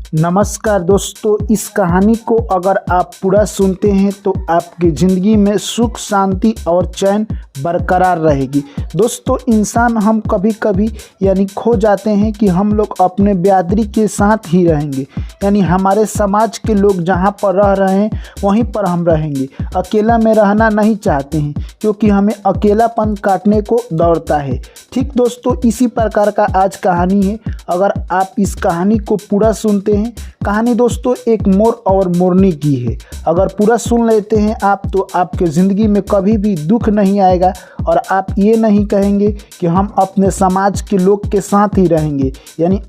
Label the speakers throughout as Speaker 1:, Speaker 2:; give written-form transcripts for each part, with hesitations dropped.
Speaker 1: नमस्कार दोस्तों, इस कहानी को अगर आप पूरा सुनते हैं तो आपकी ज़िंदगी में सुख शांति और चैन बरकरार रहेगी। दोस्तों, इंसान हम कभी कभी खो जाते हैं कि हम लोग अपने बिरादरी के साथ ही रहेंगे, हमारे समाज के लोग जहाँ पर रह रहे हैं वहीं पर हम रहेंगे। अकेला में रहना नहीं चाहते हैं क्योंकि हमें अकेलापन काटने को दौड़ता है। ठीक दोस्तों, इसी प्रकार का आज कहानी है। अगर आप इस कहानी को पूरा सुनते हैं, कहानी दोस्तों एक मोर और मोरनी की है। अगर पूरा सुन लेते हैं आप तो आपके ज़िंदगी में कभी भी दुख नहीं आएगा और आप ये नहीं कहेंगे कि हम अपने समाज के लोग के साथ ही रहेंगे,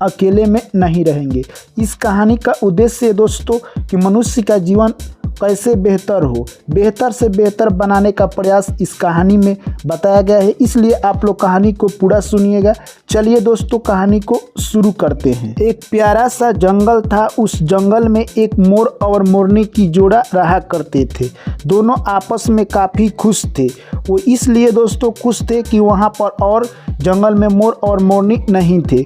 Speaker 1: अकेले में नहीं रहेंगे। इस कहानी का उद्देश्य है दोस्तों कि मनुष्य का जीवन कैसे बेहतर हो, बेहतर से बेहतर बनाने का प्रयास इस कहानी में बताया गया है। इसलिए आप लोग कहानी को पूरा सुनिएगा। चलिए दोस्तों, कहानी को शुरू करते हैं। एक प्यारा सा जंगल था। उस जंगल में एक मोर और मोरनी की जोड़ा रहा करते थे। दोनों आपस में काफ़ी खुश थे। वो इसलिए दोस्तों खुश थे कि वहाँ पर और जंगल में मोर और मोरनी नहीं थे,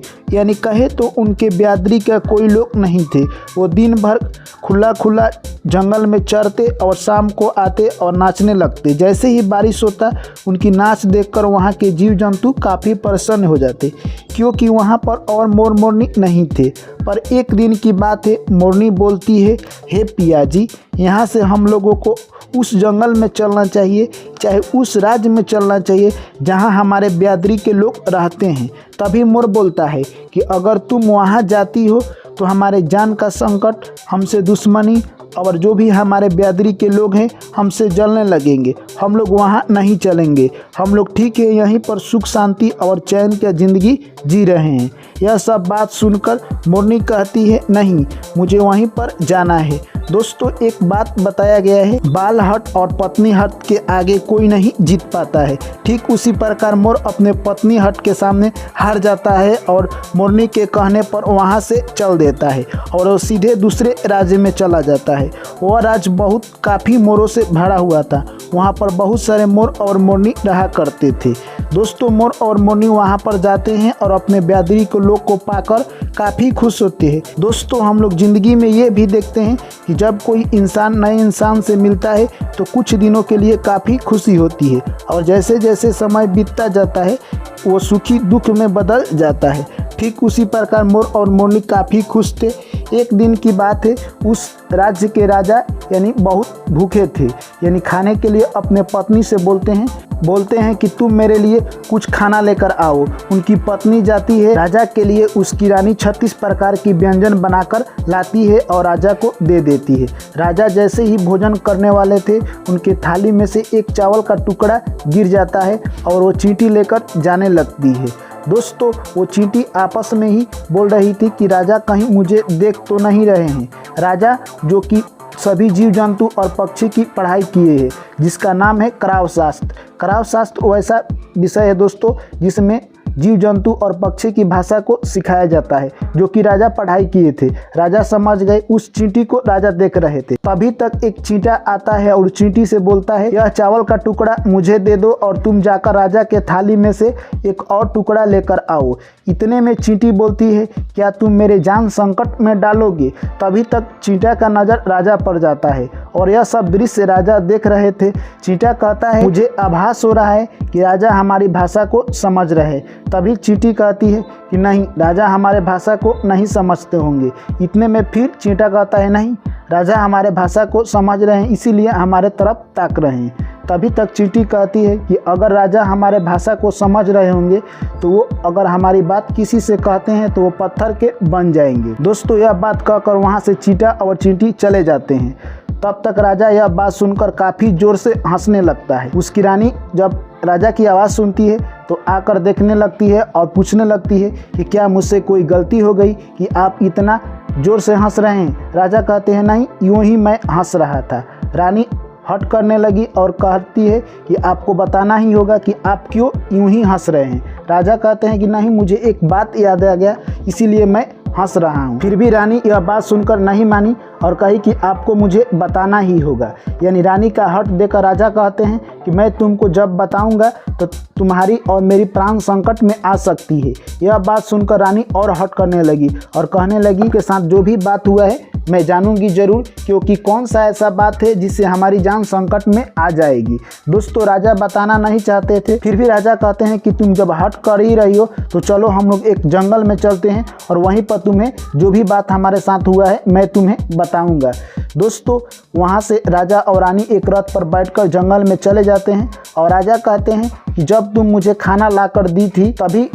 Speaker 1: कहे तो उनके बिरादरी का कोई लोग नहीं थे। वो दिन भर खुला जंगल में चरते और शाम को आते और नाचने लगते। जैसे ही बारिश होता, उनकी नाच देखकर वहाँ के जीव जंतु काफ़ी प्रसन्न हो जाते क्योंकि वहाँ पर और मोर मोरनी नहीं थे। पर एक दिन की बात है, मोरनी बोलती है, हे पिया जी, यहाँ से हम लोगों को उस जंगल में चलना चाहिए, चाहे उस राज्य में चलना चाहिए जहाँ हमारे बिरादरी के लोग रहते हैं। तभी मोर बोलता है कि अगर तुम वहाँ जाती हो तो हमारे जान का संकट, हमसे दुश्मनी और जो भी हमारे बिरादरी के लोग हैं हमसे जलने लगेंगे। हम लोग वहाँ नहीं चलेंगे। हम लोग ठीक है यहीं पर सुख शांति और चैन की ज़िंदगी जी रहे हैं। यह सब बात सुनकर मोरनी कहती है, नहीं, मुझे वहीं पर जाना है। दोस्तों, एक बात बताया गया है, बाल हट और पत्नी हट के आगे कोई नहीं जीत पाता है। ठीक उसी प्रकार मोर अपने पत्नी हट के सामने हार जाता है और मोरनी के कहने पर वहाँ से चल देता है और वो सीधे दूसरे राज्य में चला जाता है। वह राज्य काफ़ी मोरों से भरा हुआ था। वहाँ पर बहुत सारे मोर और मोरनी रहा करते थे। दोस्तों, मोर और मोरनी वहाँ पर जाते हैं और अपने बिरादरी के लोग को पाकर काफ़ी खुश होते हैं। दोस्तों, हम लोग ज़िंदगी में ये भी देखते हैं कि जब कोई इंसान नए इंसान से मिलता है तो कुछ दिनों के लिए काफ़ी खुशी होती है और जैसे जैसे समय बीतता जाता है वो सुखी दुख में बदल जाता है। ठीक उसी प्रकार मोर और मोरनी काफ़ी खुश थे। एक दिन की बात है, उस राज्य के राजा बहुत भूखे थे, खाने के लिए अपने पत्नी से बोलते हैं कि तुम मेरे लिए कुछ खाना लेकर आओ। उनकी पत्नी जाती है राजा के लिए। उसकी रानी 36 प्रकार की व्यंजन बनाकर लाती है और राजा को दे देती है। राजा जैसे ही भोजन करने वाले थे, उनके थाली में से एक चावल का टुकड़ा गिर जाता है और वो चींटी लेकर जाने लगती है। दोस्तों, वो चींटी आपस में ही बोल रही थी कि राजा कहीं मुझे देख तो नहीं रहे हैं। राजा, जो कि सभी जीव जंतु और पक्षी की पढ़ाई किए हैं, जिसका नाम है करावशास्त्र। करावशास्त्र वैसा विषय है दोस्तों जिसमें जीव जंतु और पक्षी की भाषा को सिखाया जाता है, जो कि राजा पढ़ाई किए थे। राजा समझ गए। उस चींटी को राजा देख रहे थे। तभी तक एक चींटा आता है और चींटी से बोलता है, यह चावल का टुकड़ा मुझे दे दो और तुम जाकर राजा के थाली में से एक और टुकड़ा लेकर आओ। इतने में चींटी बोलती है, क्या तुम मेरे जान संकट में डालोगे? तभी तक चींटा का नज़र राजा पर जाता है और यह सब दृश्य राजा देख रहे थे। चींटा कहता है, मुझे आभास हो रहा है कि राजा हमारी भाषा को समझ रहे। तभी चींटी कहती है कि नहीं, राजा हमारे भाषा को नहीं समझते होंगे। इतने में फिर चींटा कहता है, नहीं, राजा हमारे भाषा को समझ रहे हैं, इसीलिए हमारे तरफ ताक रहे हैं। तभी तक चींटी कहती है कि अगर राजा हमारे भाषा को समझ रहे होंगे तो वो अगर हमारी बात किसी से कहते हैं तो वो पत्थर के बन जाएंगे। दोस्तों, यह बात कहकर वहाँ से चींटा और चींटी चले जाते हैं। तब तक राजा यह बात सुनकर काफ़ी ज़ोर से हंसने लगता है। उसकी रानी जब राजा की आवाज़ सुनती है तो आकर देखने लगती है और पूछने लगती है कि क्या मुझसे कोई गलती हो गई कि आप इतना ज़ोर से हंस रहे हैं? राजा कहते हैं, नहीं, यूँ ही मैं हंस रहा था। रानी हट करने लगी और कहती है कि आपको बताना ही होगा कि आप क्यों यूँ ही हंस रहे हैं। राजा कहते हैं कि नहीं, मुझे एक बात याद आ गया, इसीलिए मैं हंस रहा हूँ। फिर भी रानी यह बात सुनकर नहीं मानी और कही कि आपको मुझे बताना ही होगा। यानी रानी का हट देकर राजा कहते हैं कि मैं तुमको जब बताऊंगा तो तुम्हारी और मेरी प्राण संकट में आ सकती है। यह बात सुनकर रानी और हट करने लगी और कहने लगी के साथ जो भी बात हुआ है मैं जानूंगी जरूर, क्योंकि कौन सा ऐसा बात है जिससे हमारी जान संकट में आ जाएगी। दोस्तों राजा बताना नहीं चाहते थे, फिर भी राजा कहते हैं कि तुम जब हट कर ही रही हो तो चलो हम लोग एक जंगल में चलते हैं और वहीं पर तुम्हें जो भी बात हमारे साथ हुआ है मैं तुम्हें बताऊंगा। दोस्तों वहां से राजा और रानी एक रथ पर बैठकर जंगल में चले जाते हैं और राजा कहते हैं कि जब तुम मुझे खाना ला कर दी थी तभी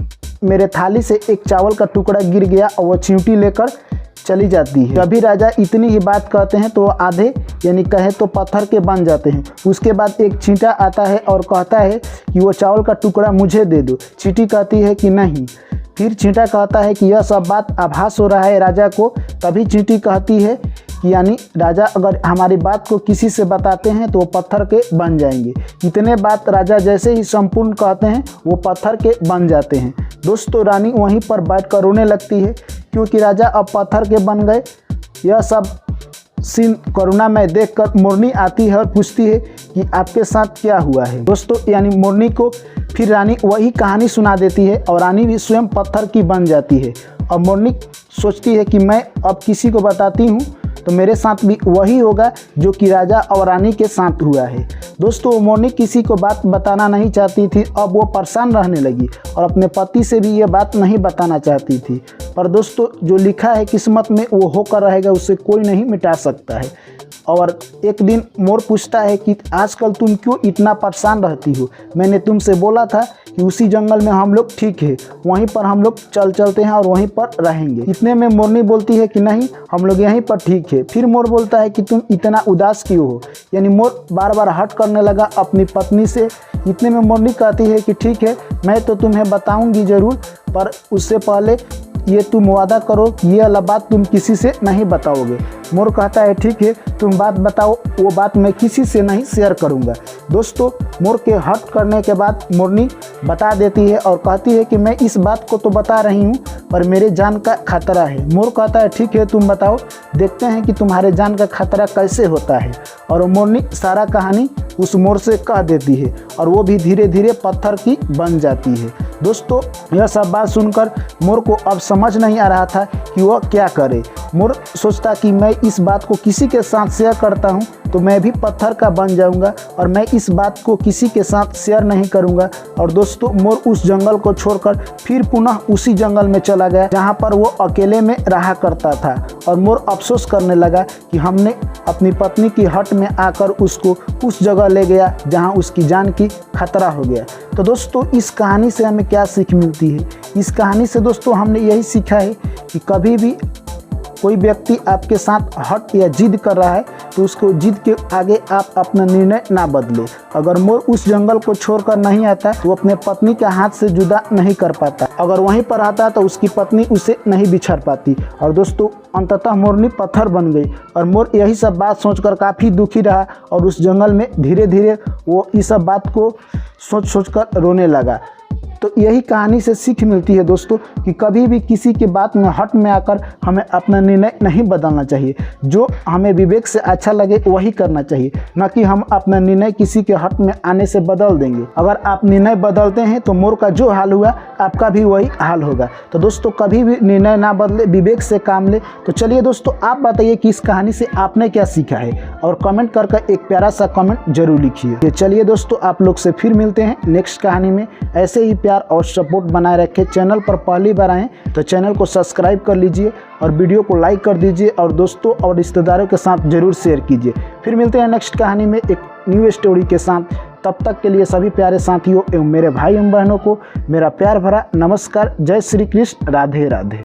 Speaker 1: मेरे थाली से एक चावल का टुकड़ा गिर गया और वह चींटी लेकर चली जाती है। जब भी राजा इतनी ही बात कहते हैं तो आधे यानी कहे तो पत्थर के बन जाते हैं। उसके बाद एक चींटा आता है और कहता है कि वो चावल का टुकड़ा मुझे दे दो। चींटी कहती है कि नहीं। फिर चींटा कहता है कि यह सब बात आभास हो रहा है राजा को। तभी चींटी कहती है कि यानी राजा अगर हमारी बात को किसी से बताते हैं तो वो पत्थर के बन जाएंगे। इतने बात राजा जैसे ही संपूर्ण कहते हैं वो पत्थर के बन जाते हैं। दोस्तों रानी वहीं पर बैठकर रोने लगती है क्योंकि राजा अब पत्थर के बन गए। यह सब सीन करुणामय देखकर मोरनी आती है और पूछती है कि आपके साथ क्या हुआ है। दोस्तों यानी मोरनी को फिर रानी वही कहानी सुना देती है और रानी भी स्वयं पत्थर की बन जाती है। और मोरनी सोचती है कि मैं अब किसी को बताती हूँ तो मेरे साथ भी वही होगा जो कि राजा और रानी के साथ हुआ है। दोस्तों मोरनी किसी को बात बताना नहीं चाहती थी। अब वो परेशान रहने लगी और अपने पति से भी ये बात नहीं बताना चाहती थी। पर दोस्तों जो लिखा है किस्मत में वो होकर रहेगा, उसे कोई नहीं मिटा सकता है। और एक दिन मोर पूछता है कि आजकल तुम क्यों इतना परेशान रहती हो? मैंने तुमसे बोला था कि उसी जंगल में हम लोग ठीक है, वहीं पर हम लोग चलते हैं और वहीं पर रहेंगे। इतने में मोरनी बोलती है कि नहीं हम लोग यहीं पर ठीक है। फिर मोर बोलता है कि तुम इतना उदास क्यों हो? यानी मोर बार बार हट करने लगा अपनी पत्नी से। इतने में मोरनी कहती है कि ठीक है मैं तो तुम्हें बताऊंगी ज़रूर, पर उससे पहले ये तुम वादा करो कि ये वाला बात तुम किसी से नहीं बताओगे। मोर कहता है ठीक है तुम बात बताओ, वो बात मैं किसी से नहीं शेयर करूँगा। दोस्तों मोर के हट करने के बाद मोरनी बता देती है और कहती है कि मैं इस बात को तो बता रही हूँ पर मेरे जान का खतरा है। मोर कहता है ठीक है तुम बताओ, देखते हैं कि तुम्हारे जान का खतरा कैसे होता है। और मोरनी सारा कहानी उस मोर से कह देती है और वो भी धीरे धीरे पत्थर की बन जाती है। दोस्तों यह सब बात सुनकर मोर को अब समझ नहीं आ रहा था कि वह क्या करे। मोर सोचता कि मैं इस बात को किसी के साथ शेयर करता हूँ तो मैं भी पत्थर का बन जाऊंगा और मैं इस बात को किसी के साथ शेयर नहीं करूंगा। और दोस्तों मोर उस जंगल को छोड़कर फिर पुनः उसी जंगल में चला गया जहां पर वो अकेले में रहा करता था। और मोर अफसोस करने लगा कि हमने अपनी पत्नी की हट में आकर उसको उस जगह ले गया जहां उसकी जान की खतरा हो गया। तो दोस्तों इस कहानी से हमें क्या सीख मिलती है? इस कहानी से दोस्तों हमने यही सीखा है कि कभी भी कोई व्यक्ति आपके साथ हट या जिद कर रहा है तो उसको जिद के आगे आप अपना निर्णय ना बदले। अगर मोर उस जंगल को छोड़कर नहीं आता तो वो अपने पत्नी के हाथ से जुदा नहीं कर पाता। अगर वहीं पर आता तो उसकी पत्नी उसे नहीं बिछड़ पाती। और दोस्तों अंततः मोरनी पत्थर बन गई और मोर यही सब बात सोचकर काफ़ी दुखी रहा और उस जंगल में धीरे धीरे वो इस सब बात को सोच कर रोने लगा। तो यही कहानी से सीख मिलती है दोस्तों कि कभी भी किसी की बात में हट में आकर हमें अपना निर्णय नहीं बदलना चाहिए। जो हमें विवेक से अच्छा लगे वही करना चाहिए, न कि हम अपना निर्णय किसी के हट में आने से बदल देंगे। अगर आप निर्णय बदलते हैं तो मोर का जो हाल हुआ आपका भी वही हाल होगा। तो दोस्तों कभी भी निर्णय ना बदले, विवेक से काम ले। तो चलिए दोस्तों आप बताइए कि इस कहानी से आपने क्या सीखा है और कमेंट करके एक प्यारा सा कमेंट जरूर लिखिए। चलिए दोस्तों आप लोग से फिर मिलते हैं नेक्स्ट कहानी में। ऐसे ही प्यार और सपोर्ट बनाए रखें। चैनल पर पहली बार आएँ तो चैनल को सब्सक्राइब कर लीजिए और वीडियो को लाइक कर दीजिए और दोस्तों और रिश्तेदारों के साथ जरूर शेयर कीजिए। फिर मिलते हैं नेक्स्ट कहानी में एक न्यू स्टोरी के साथ। तब तक के लिए सभी प्यारे साथियों एवं मेरे भाई एवं बहनों को मेरा प्यार भरा नमस्कार। जय श्री कृष्ण, राधे राधे।